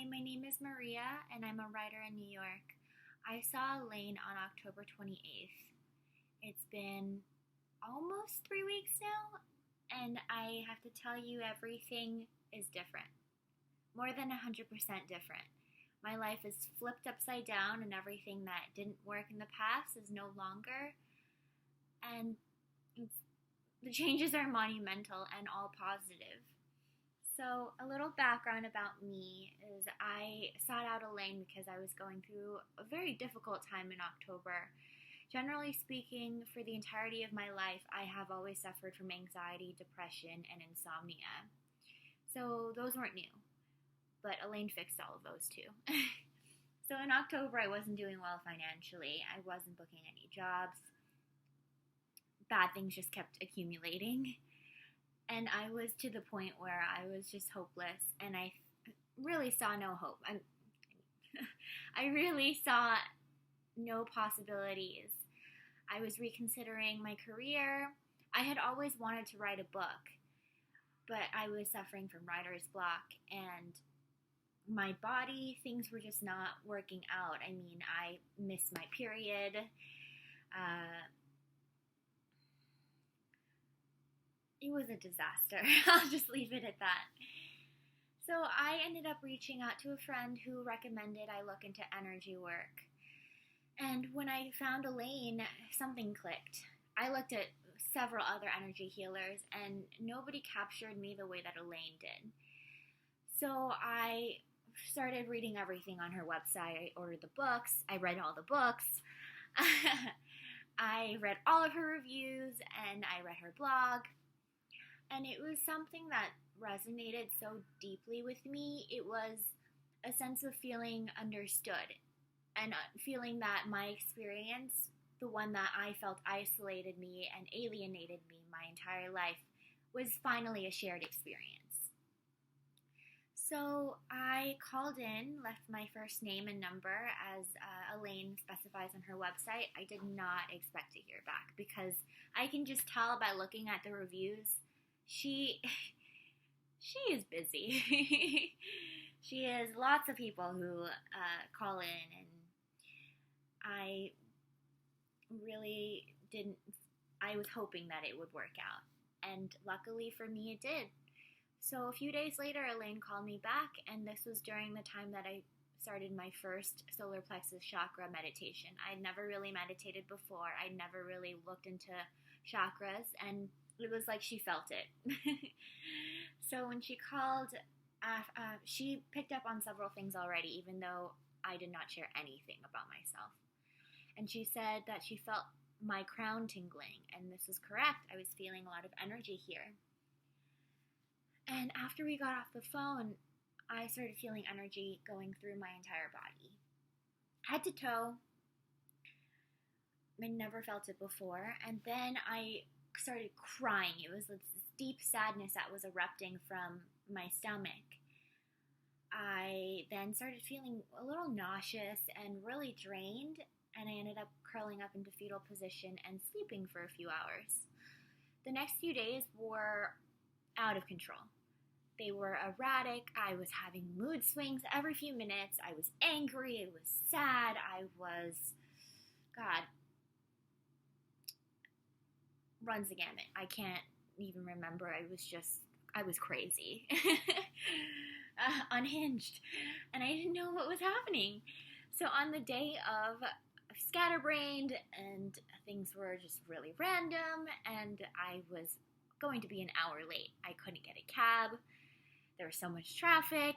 Hi, my name is Maria, and I'm a writer in New York. I saw Elaine on October 28th. It's been almost 3 weeks now, and I have to tell you, everything is different. More than 100% different. My life is flipped upside down, and everything that didn't work in the past is no longer. And the changes are monumental and all positive. So, a little background about me is I sought out Elaine because I was going through a very difficult time in October. Generally speaking, for the entirety of my life, I have always suffered from anxiety, depression, and insomnia. So, those weren't new, but Elaine fixed all of those too. So, in October, I wasn't doing well financially. I wasn't booking any jobs. Bad things just kept accumulating. And I was to the point where I was just hopeless, and I really saw no hope. I really saw no possibilities. I was reconsidering my career. I had always wanted to write a book, but I was suffering from writer's block, and my body, things were just not working out. I mean, I missed my period. It was a disaster. I'll just leave it at that. So I ended up reaching out to a friend who recommended I look into energy work. And when I found Elaine, something clicked. I looked at several other energy healers, and nobody captured me the way that Elaine did. So I started reading everything on her website. I ordered the books. I read all the books. I read all of her reviews, and I read her blog. And it was something that resonated so deeply with me. It was a sense of feeling understood and feeling that my experience, the one that I felt isolated me and alienated me my entire life, was finally a shared experience. So I called in, left my first name and number as Elaine specifies on her website. I did not expect to hear back because I can just tell by looking at the reviews. She is busy. She has lots of people who call in, and I really didn't. I was hoping that it would work out, and luckily for me, it did. So a few days later, Elaine called me back, and this was during the time that I started my first solar plexus chakra meditation. I'd never really meditated before. I'd never really looked into chakras, and it was like she felt it. So when she called, she picked up on several things already, even though I did not share anything about myself. And she said that she felt my crown tingling, and this was correct. I was feeling a lot of energy here. And after we got off the phone, I started feeling energy going through my entire body. Head to toe. I never felt it before. And then I started crying. It was this deep sadness that was erupting from my stomach. I then started feeling a little nauseous and really drained, and I ended up curling up into fetal position and sleeping for a few hours. The next few days were out of control. They were erratic. I was having mood swings every few minutes. I was angry. I was sad. God, runs the gamut. I can't even remember. I was crazy. Unhinged. And I didn't know what was happening. So on the day of scatterbrained, and things were just really random, and I was going to be an hour late. I couldn't get a cab. There was so much traffic.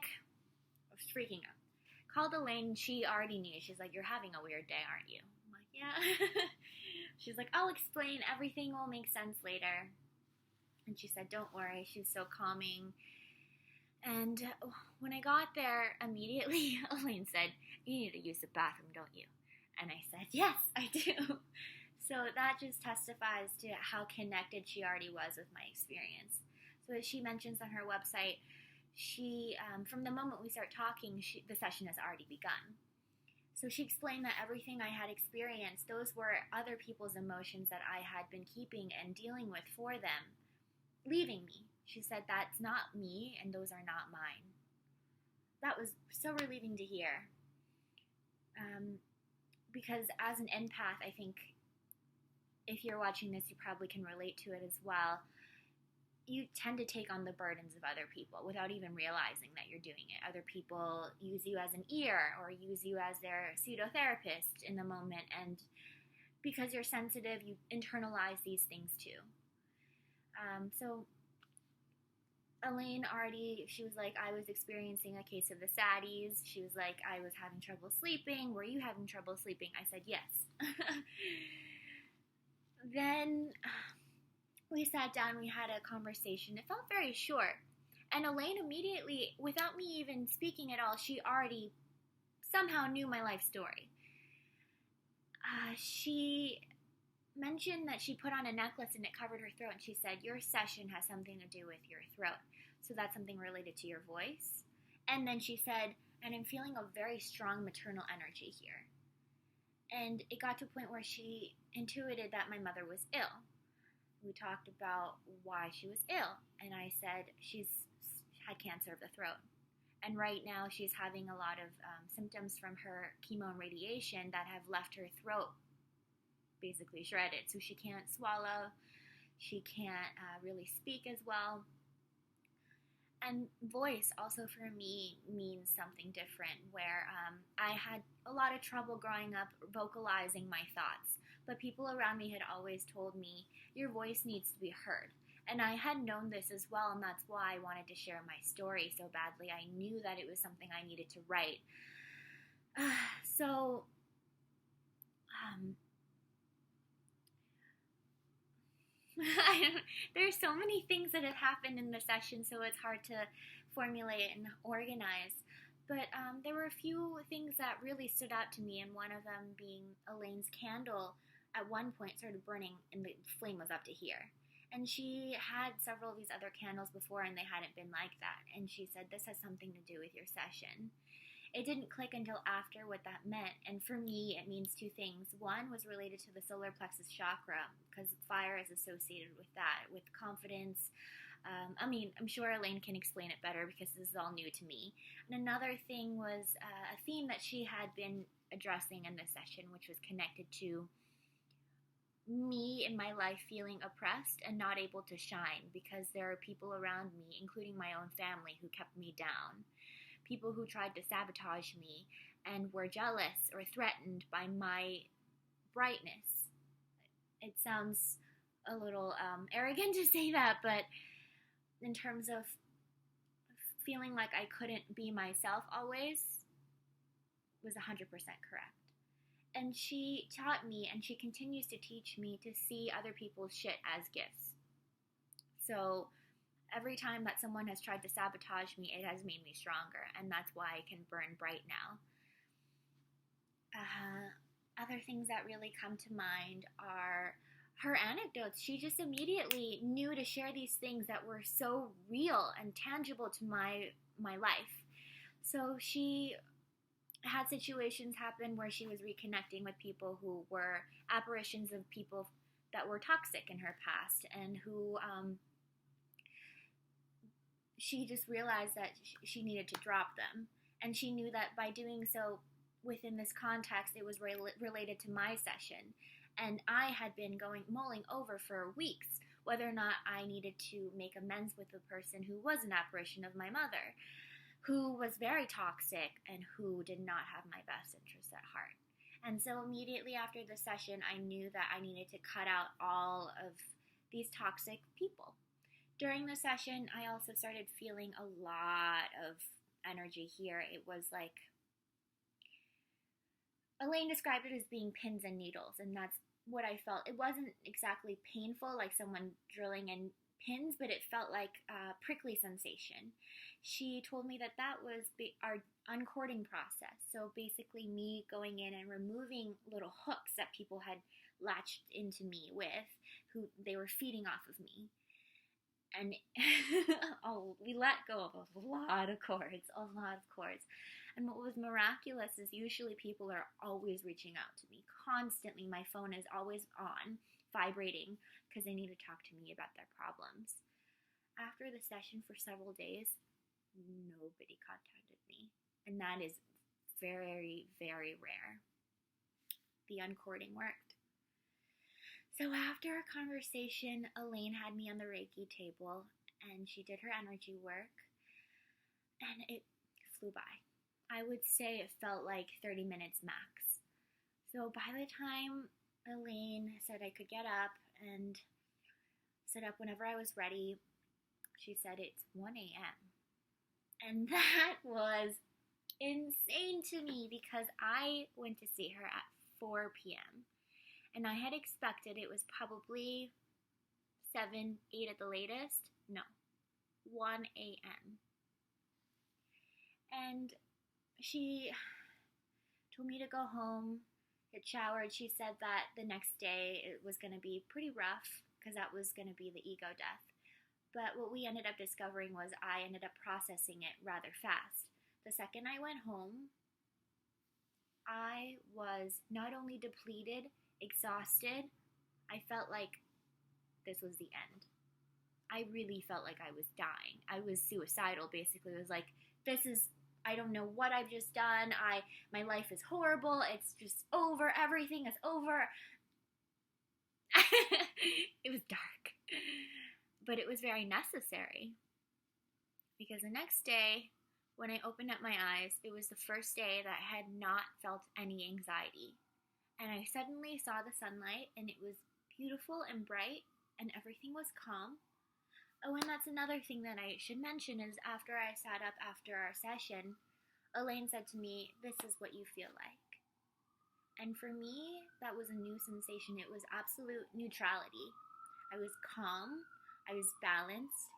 I was freaking out. Called Elaine. She already knew. She's like, "You're having a weird day, aren't you?" I'm like, "Yeah." She's like, "I'll explain. Everything will make sense later." And she said, "Don't worry." She's so calming. And when I got there, immediately Elaine said, "You need to use the bathroom, don't you?" And I said, "Yes, I do." So that just testifies to how connected she already was with my experience. So as she mentions on her website, she, from the moment we start talking, the session has already begun. So she explained that everything I had experienced, those were other people's emotions that I had been keeping and dealing with for them, leaving me. She said, "That's not me, and those are not mine." that was so relieving to hear. Because as an empath, I think if you're watching this, you probably can relate to it as well. You tend to take on the burdens of other people without even realizing that you're doing it. Other people use you as an ear or use you as their pseudo-therapist in the moment, and because you're sensitive, you internalize these things too. So Elaine she was like, I was experiencing a case of the saddies. She was like, I was having trouble sleeping. Were you having trouble sleeping? I said, yes. Then we sat down, we had a conversation. It felt very short. And Elaine immediately, without me even speaking at all, she already somehow knew my life story. She mentioned that she put on a necklace and it covered her throat, and she said, your session has something to do with your throat. So that's something related to your voice. And then she said, and I'm feeling a very strong maternal energy here. And it got to a point where she intuited that my mother was ill. We talked about why she was ill, and I said she's had cancer of the throat. And right now she's having a lot of symptoms from her chemo and radiation that have left her throat basically shredded. So she can't swallow, she can't really speak as well. And voice also for me means something different, where I had a lot of trouble growing up vocalizing my thoughts, but people around me had always told me, your voice needs to be heard. And I had known this as well, and that's why I wanted to share my story so badly. I knew that it was something I needed to write. There's so many things that have happened in the session, so it's hard to formulate and organize. But there were a few things that really stood out to me, and one of them being Elaine's candle at one point started burning and the flame was up to here. And she had several of these other candles before and they hadn't been like that. And she said, this has something to do with your session. It didn't click until after what that meant, and for me, it means two things. One was related to the solar plexus chakra, because fire is associated with that, with confidence. I'm sure Elaine can explain it better because this is all new to me. And another thing was a theme that she had been addressing in this session, which was connected to me in my life feeling oppressed and not able to shine because there are people around me, including my own family, who kept me down. People who tried to sabotage me and were jealous or threatened by my brightness. It sounds a little arrogant to say that, but in terms of feeling like I couldn't be myself always was 100% correct. And she taught me, and she continues to teach me, to see other people's shit as gifts. So every time that someone has tried to sabotage me, it has made me stronger, and that's why I can burn bright now. Other things that really come to mind are her anecdotes. She just immediately knew to share these things that were so real and tangible to my life. So she had situations happen where she was reconnecting with people who were apparitions of people that were toxic in her past, and who she just realized that she needed to drop them. And she knew that by doing so within this context, it was related to my session. And I had been mulling over for weeks whether or not I needed to make amends with the person who was an apparition of my mother, who was very toxic and who did not have my best interests at heart. And so immediately after the session, I knew that I needed to cut out all of these toxic people. During the session, I also started feeling a lot of energy here. It was like, Elaine described it as being pins and needles, and that's what I felt. It wasn't exactly painful, like someone drilling in pins, but it felt like a prickly sensation. She told me that was our uncording process. So basically me going in and removing little hooks that people had latched into me with, who they were feeding off of me. And we let go of a lot of cords. And what was miraculous is usually people are always reaching out to me constantly. My phone is always on, vibrating, because they need to talk to me about their problems. After the session for several days, nobody contacted me. And that is very, very rare. The uncording worked. So after our conversation, Elaine had me on the Reiki table and she did her energy work, and it flew by. I would say it felt like 30 minutes max. So by the time Elaine said I could get up and sit up whenever I was ready, she said it's 1 a.m. And that was insane to me because I went to see her at 4 p.m. and I had expected it was probably 7, 8 at the latest. No, 1 a.m. And she told me to go home, get showered. She said that the next day it was going to be pretty rough because that was going to be the ego death. But what we ended up discovering was I ended up processing it rather fast. The second I went home, I was not only depleted, exhausted, I felt like this was the end. I really felt like I was dying. I was suicidal, basically. It was like, I don't know what I've just done. My life is horrible. It's just over. Everything is over. It was dark. But it was very necessary. Because the next day, when I opened up my eyes, it was the first day that I had not felt any anxiety. And I suddenly saw the sunlight, and it was beautiful and bright, and everything was calm. Oh, and that's another thing that I should mention is after I sat up after our session, Elaine said to me, "This is what you feel like." And for me, that was a new sensation. It was absolute neutrality. I was calm. I was balanced.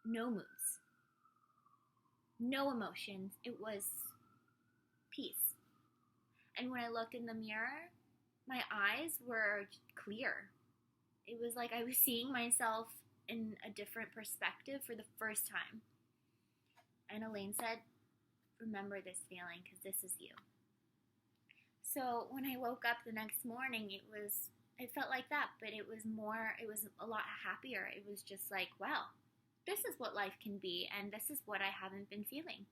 No moods. No emotions. It was peace. And when I looked in the mirror, my eyes were clear. It was like I was seeing myself in a different perspective for the first time. And Elaine said, "Remember this feeling because this is you." So when I woke up the next morning, it felt like that, but it was a lot happier. It was just like, wow, this is what life can be, and this is what I haven't been feeling.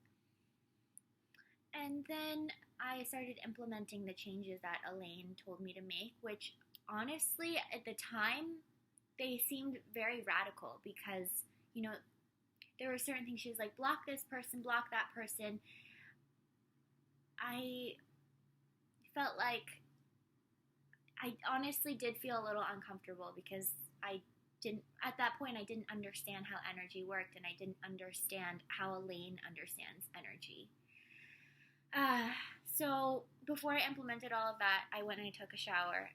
And then I started implementing the changes that Elaine told me to make, which honestly, at the time, they seemed very radical because, there were certain things she was like, block this person, block that person. I felt like I honestly did feel a little uncomfortable because at that point, I didn't understand how energy worked, and I didn't understand how Elaine understands energy. So before I implemented all of that, I went and I took a shower.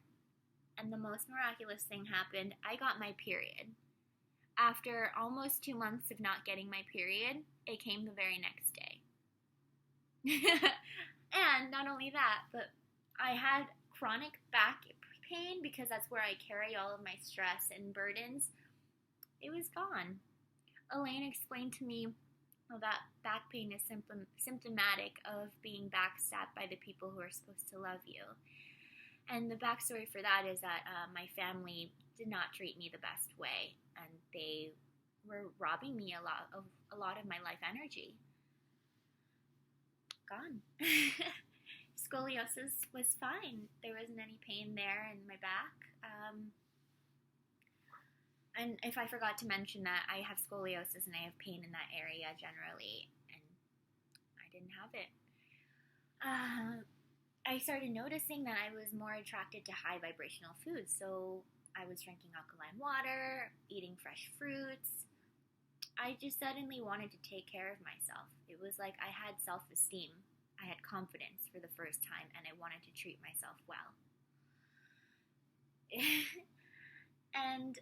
And the most miraculous thing happened. I got my period. After almost 2 months of not getting my period, it came the very next day. And not only that, but I had chronic back pain because that's where I carry all of my stress and burdens. It was gone. Elaine explained to me that back pain is symptomatic of being backstabbed by the people who are supposed to love you. And the backstory for that is that my family did not treat me the best way, and they were robbing me a lot of my life energy. Gone. Scoliosis was fine. There wasn't any pain there in my back. And if I forgot to mention that, I have scoliosis and I have pain in that area generally, and I didn't have it. I started noticing that I was more attracted to high vibrational foods, so I was drinking alkaline water, eating fresh fruits. I just suddenly wanted to take care of myself. It was like I had self-esteem. I had confidence for the first time, and I wanted to treat myself well. And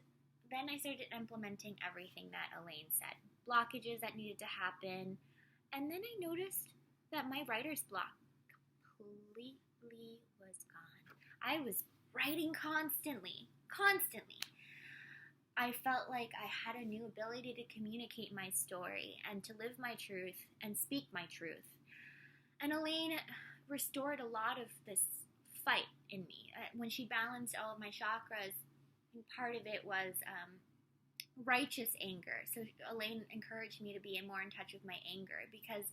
then I started implementing everything that Elaine said. Blockages that needed to happen. And then I noticed that my writer's block completely was gone. I was writing constantly. I felt like I had a new ability to communicate my story and to live my truth and speak my truth. And Elaine restored a lot of this fight in me. When she balanced all of my chakras, and part of it was righteous anger. So Elaine encouraged me to be more in touch with my anger because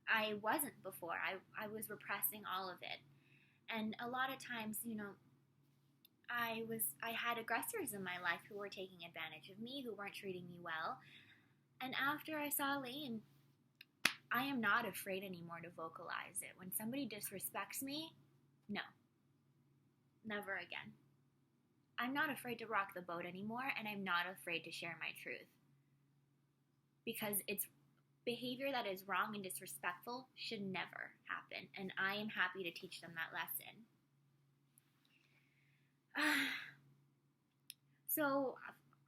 I wasn't before. I was repressing all of it. And a lot of times, I had aggressors in my life who were taking advantage of me, who weren't treating me well. And after I saw Elaine, I am not afraid anymore to vocalize it. When somebody disrespects me, no, never again. I'm not afraid to rock the boat anymore, and I'm not afraid to share my truth. Because it's behavior that is wrong and disrespectful should never happen, and I am happy to teach them that lesson. So,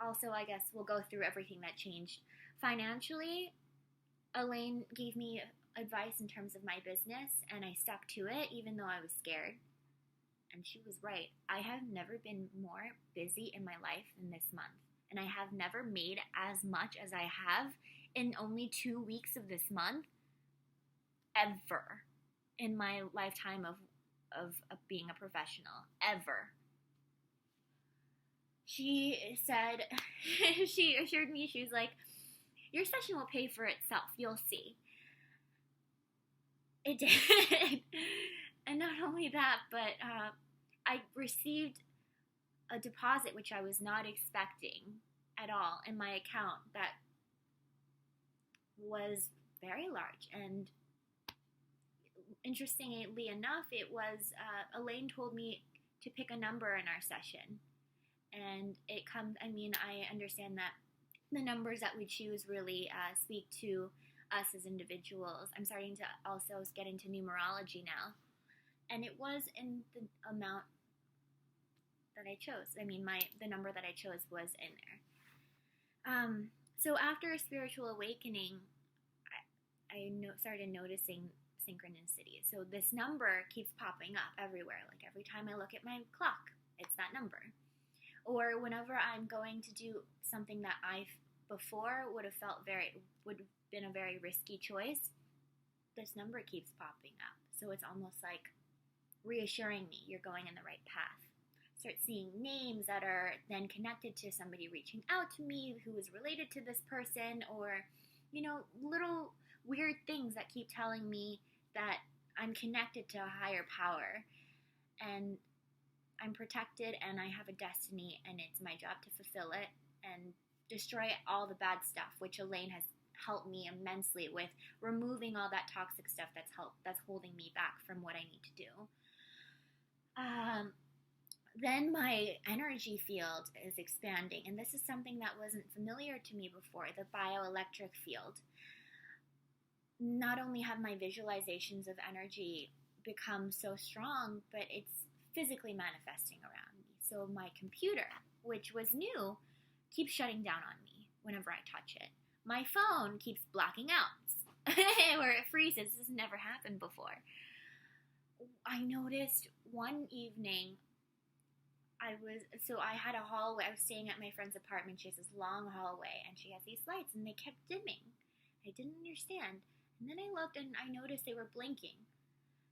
also, I guess we'll go through everything that changed. Financially, Elaine gave me advice in terms of my business, and I stuck to it even though I was scared. And she was right. I have never been more busy in my life than this month. And I have never made as much as I have in only 2 weeks of this month ever in my lifetime of being a professional. Ever. She said, she assured me, she was like, your session will pay for itself. You'll see. It did. And not only that, but I received a deposit which I was not expecting at all in my account that was very large. And interestingly enough, it was Elaine told me to pick a number in our session. And it comes, I understand that the numbers that we choose really speak to us as individuals. I'm starting to also get into numerology now. And it was in the amount that I chose. The number that I chose was in there. So after a spiritual awakening, I started noticing synchronicity. So this number keeps popping up everywhere. Like every time I look at my clock, it's that number. Or whenever I'm going to do something that I before would have been a very risky choice, this number keeps popping up. So it's almost like reassuring me you're going in the right path. Start seeing names that are then connected to somebody reaching out to me who is related to this person, or little weird things that keep telling me that I'm connected to a higher power and I'm protected and I have a destiny, and it's my job to fulfill it and destroy all the bad stuff, which Elaine has helped me immensely with, removing all that toxic stuff that's holding me back from what I need to do. Then my energy field is expanding, and this is something that wasn't familiar to me before, the bioelectric field. Not only have my visualizations of energy become so strong, but it's physically manifesting around me. So my computer, which was new, keeps shutting down on me whenever I touch it. My phone keeps blacking out, where it freezes. This has never happened before. I noticed one evening, I had a hallway. I was staying at my friend's apartment. She has this long hallway, and she has these lights, and they kept dimming. I didn't understand. And then I looked, and I noticed they were blinking.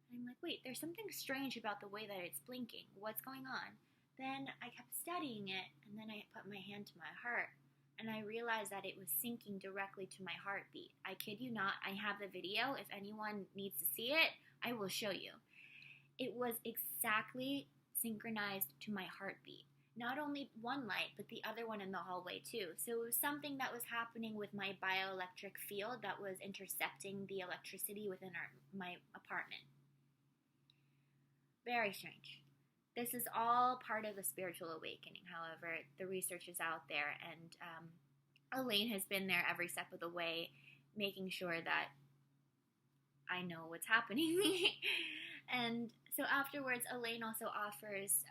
And I'm like, wait, there's something strange about the way that it's blinking. What's going on? Then I kept studying it, and then I put my hand to my heart, and I realized that it was syncing directly to my heartbeat. I kid you not, I have the video. If anyone needs to see it, I will show you. It was exactly synchronized to my heartbeat. Not only one light, but the other one in the hallway too. So it was something that was happening with my bioelectric field that was intercepting the electricity within my apartment. Very strange. This is all part of the spiritual awakening. However, the research is out there, and Elaine has been there every step of the way, making sure that I know what's happening. And so afterwards, Elaine also offers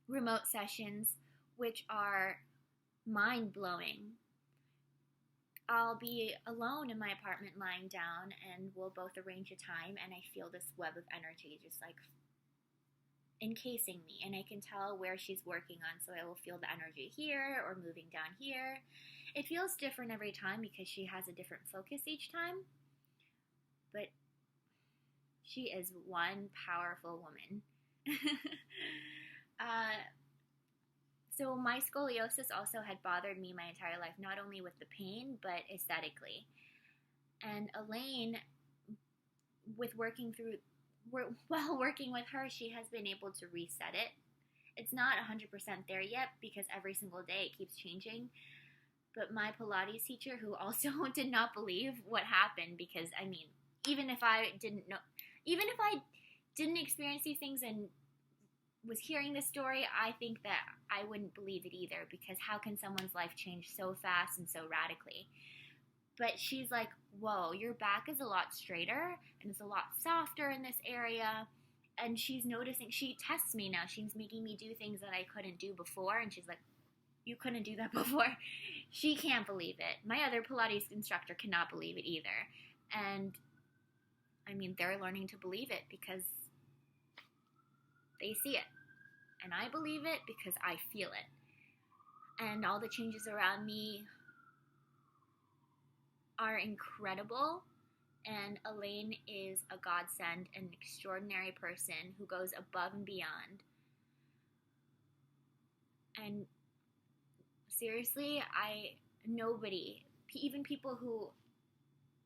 remote sessions, which are mind-blowing. I'll be alone in my apartment lying down, and we'll both arrange a time, and I feel this web of energy just like encasing me, and I can tell where she's working on, so I will feel the energy here or moving down here. It feels different every time because she has a different focus each time, but she is one powerful woman. So my scoliosis also had bothered me my entire life, not only with the pain, but aesthetically. And Elaine, with working through, while working with her, she has been able to reset it. It's not 100% there yet because every single day it keeps changing. But my Pilates teacher, who also did not believe what happened, because I mean, even if I didn't experience these things and was hearing this story, I think that I wouldn't believe it either, because how can someone's life change so fast and so radically? But she's like, whoa, your back is a lot straighter and it's a lot softer in this area. And she's noticing, she tests me now. She's making me do things that I couldn't do before. And she's like, you couldn't do that before. She can't believe it. My other Pilates instructor cannot believe it either. And I mean, they're learning to believe it because they see it. And I believe it because I feel it. And all the changes around me are incredible. And Elaine is a godsend, an extraordinary person who goes above and beyond. And seriously, nobody, even people who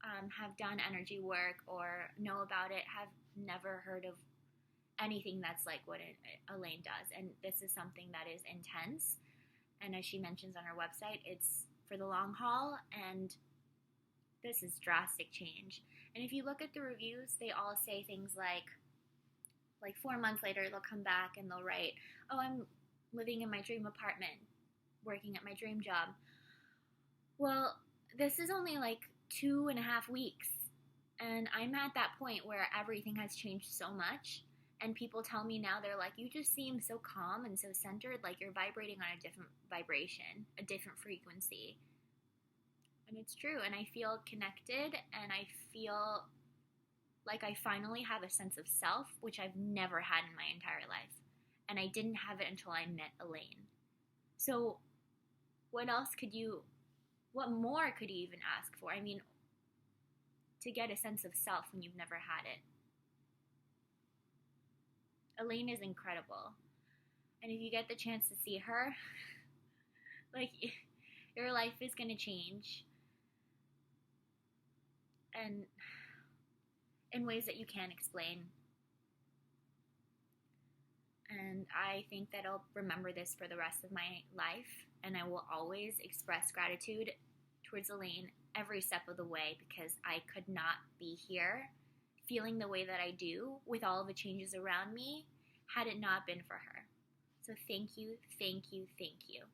have done energy work or know about it, have never heard of anything that's like what Elaine does. And this is something that is intense. And as she mentions on her website, it's for the long haul, and this is drastic change. And if you look at the reviews, they all say things like 4 months later, they'll come back and they'll write, oh, I'm living in my dream apartment, working at my dream job. Well, this is only like 2.5 weeks. And I'm at that point where everything has changed so much. And people tell me now, they're like, you just seem so calm and so centered, like you're vibrating on a different vibration, a different frequency. And it's true. And I feel connected, and I feel like I finally have a sense of self, which I've never had in my entire life. And I didn't have it until I met Elaine. So what more could you even ask for? I mean, to get a sense of self when you've never had it. Elaine is incredible. And if you get the chance to see her, like, your life is going to change. And in ways that you can't explain. And I think that I'll remember this for the rest of my life. And I will always express gratitude towards Elaine every step of the way, because I could not be here feeling the way that I do with all the changes around me had it not been for her. So thank you, thank you, thank you.